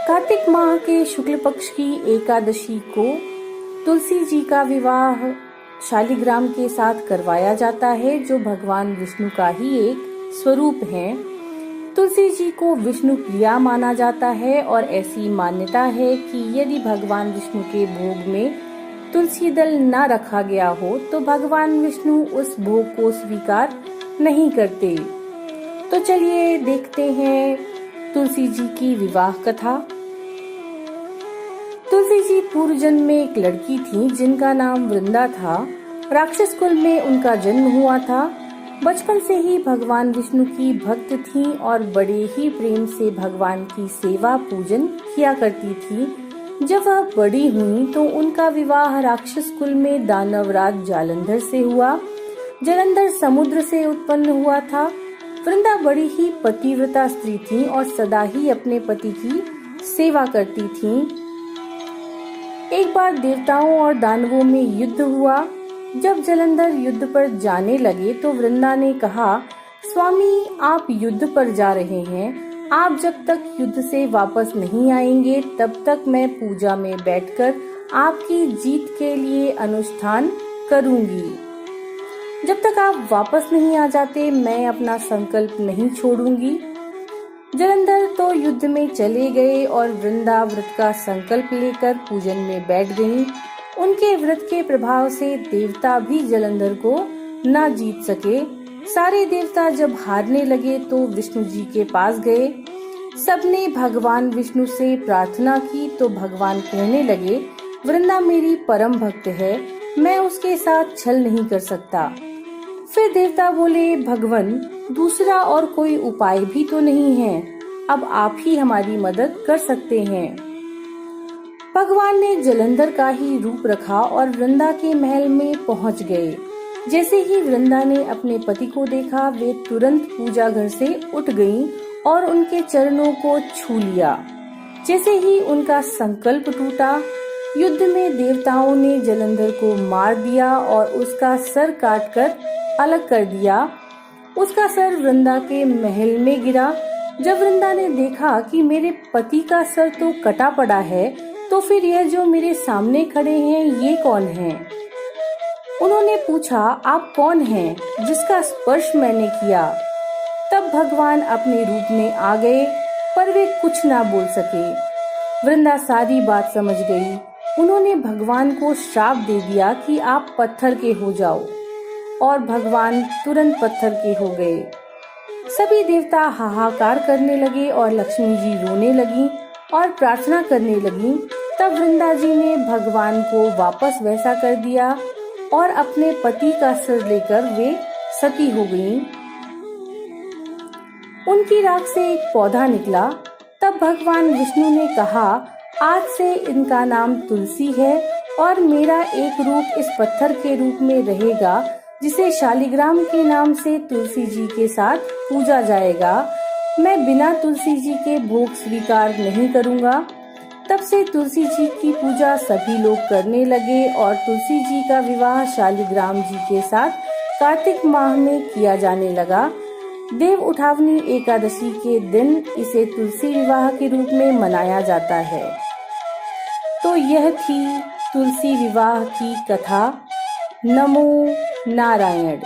कार्तिक माह के शुक्ल पक्ष की एकादशी को तुलसी जी का विवाह शालिग्राम के साथ करवाया जाता है, जो भगवान विष्णु का ही एक स्वरूप है। तुलसी जी को विष्णु प्रिया माना जाता है और ऐसी मान्यता है कि यदि भगवान विष्णु के भोग में तुलसी दल न रखा गया हो तो भगवान विष्णु उस भोग को स्वीकार नहीं करते। तो चलिए देखते हैं तुलसी जी की विवाह कथा। तुलसी जी पूर्व जन्म में एक लड़की थी जिनका नाम वृंदा था। राक्षस कुल में उनका जन्म हुआ था। बचपन से ही भगवान विष्णु की भक्त थी और बड़े ही प्रेम से भगवान की सेवा पूजन किया करती थी। जब वह बड़ी हुई तो उनका विवाह राक्षस कुल में दानवराज जालंधर से हुआ। जालंधर समुद्र से उत्पन्न हुआ था। वृंदा बड़ी ही पतिव्रता स्त्री थी और सदा ही अपने पति की सेवा करती थी। एक बार देवताओं और दानवों में युद्ध हुआ। जब जालंधर युद्ध पर जाने लगे तो वृंदा ने कहा, स्वामी आप युद्ध पर जा रहे हैं, आप जब तक युद्ध से वापस नहीं आएंगे तब तक मैं पूजा में बैठकर आपकी जीत के लिए अनुष्ठान करूंगी। जब तक आप वापस नहीं आ जाते मैं अपना संकल्प नहीं छोड़ूंगी। जालंधर तो युद्ध में चले गए और वृंदा व्रत का संकल्प लेकर पूजन में बैठ गईं। उनके व्रत के प्रभाव से देवता भी जालंधर को न जीत सके। सारे देवता जब हारने लगे तो विष्णु जी के पास गए। सबने भगवान विष्णु से प्रार्थना की तो भगवान कहने लगे, वृंदा मेरी परम भक्त है, मैं उसके साथ छल नहीं कर सकता। फिर देवता बोले, भगवान दूसरा और कोई उपाय भी तो नहीं है, अब आप ही हमारी मदद कर सकते हैं। भगवान ने जालंधर का ही रूप रखा और वृंदा के महल में पहुंच गए। जैसे ही वृंदा ने अपने पति को देखा वे तुरंत पूजा घर से उठ गईं और उनके चरणों को छू लिया। जैसे ही उनका संकल्प टूटा, युद्ध में देवताओं ने जालंधर को मार दिया और उसका सर काटकर अलग कर दिया। उसका सर वृंदा के महल में गिरा। जब वृंदा ने देखा कि मेरे पति का सर तो कटा पड़ा है, तो फिर यह जो मेरे सामने खड़े हैं ये कौन हैं? उन्होंने पूछा, आप कौन हैं जिसका स्पर्श मैंने किया? तब भगवान अपने रूप में आ गए पर वे कुछ ना बोल सके। वृंदा सारी बात समझ गई। उन्होंने भगवान को श्राप दे दिया कि आप पत्थर के हो जाओ, और भगवान तुरंत पत्थर के हो गए। सभी देवता हाहाकार करने लगे और लक्ष्मी जी रोने लगी और प्रार्थना करने लगी। तब वृंदा जी ने भगवान को वापस वैसा कर दिया और अपने पति का सिर लेकर वे सती हो गईं। उनकी राख से एक पौधा निकला। तब भगवान विष्णु ने कहा, आज से इनका नाम तुलसी है और मेरा एक रूप इस पत्थर के रूप में रहेगा जिसे शालिग्राम के नाम से तुलसी जी के साथ पूजा जाएगा। मैं बिना तुलसी जी के भोग स्वीकार नहीं करूंगा। तब से तुलसी जी की पूजा सभी लोग करने लगे और तुलसी जी का विवाह शालिग्राम जी के साथ कार्तिक माह में किया जाने लगा। देव उठावनी एकादशी के दिन इसे तुलसी विवाह के रूप में मनाया जाता है। तो यह थी तुलसी विवाह की कथा। नमो नारायण।